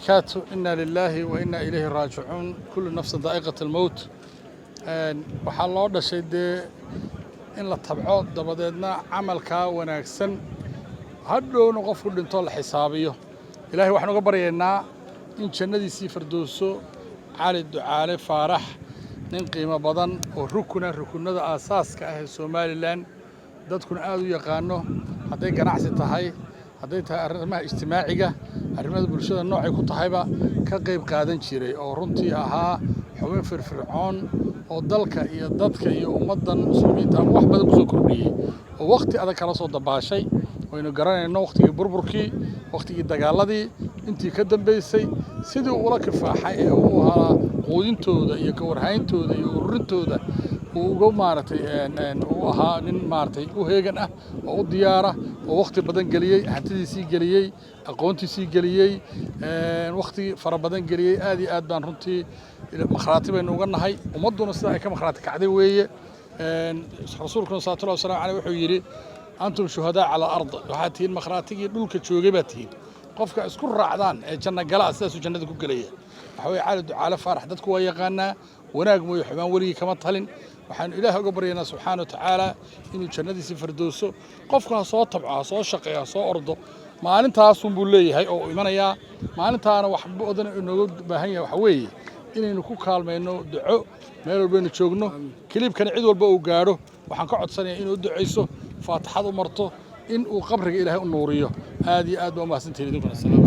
كاتو إنا لله وإنا إليه راجعون كل نفس ذائقة الموت waxaa loo dhashay in la tabco dabadeedna camalka wanaagsan hadhowna qofku dhinto la xisaabiyo ilaahay waxaan uga baryaynaa in jannadiisii firdowso cali ducaale faarax nin qiimo badan oo rukunada aasaaska ah ee Soomaaliland dadkuna aad u yaqaano haday ganacsi tahay haday tahay arrimaha ijtimaaciga arrimaha bulshada noocay ku tahayba ka qayb qaadan jiray oo runtii ahaa xubin firfircoon oo dalka iyo dadka iyo ummadan Muslimiinta wax badan ku soo kordhiyay oo waqti adag kala soo dabaashay waynu garanayno waqtigii burburkii waqtigii dagaaladii intii ka dambeysay sidii uu la kifaaxay ee uu ahaa qoodintooda iyo ka warhayntooda iyo ururintooda uu uga maartay uu ahaa nin maartay u heegan ah oo u diyaara oo waqti badan galiyay hantidiisii galiyay aqoontiisii galiyay waqti fara badan galiyay aad iyo aad baan runtii makhraati baynu uga nahay ummaduna sida ay ka makhraati kacday weeye rasuulkuna sallallahu alayhi wasallam wuxuu yiri antum shuhadaa ala ard waxa tiin makhraatigii dhulka joogay baa tiin qofka isku raacdaan ee janna gala sidaas jannada ku galaya waxa way cali ducaale faarax dadku waa yaqaanaa wanaag mooy xubaan waligi kama talin waxaan ilaahay uga baryaynaa subxaanahu wa ta'aala inuu jannadiisa firdowso qofka soo tabco soo shaqeeyo soo ordo maalintaas uu buu leeyahay oo imanaya maalintaana wax badan inoo baahan yahay waxa weeye inaynu ku kaalmayno duco meel walba aynu joogno kilibkan cid walba uu gaaro waxaan ka codsanayaa inuu duceyso faatixada u marto in uu qabriga ilaahay u nuuriyo aad iyo aad baa u mahadsantahay idinkuna salaam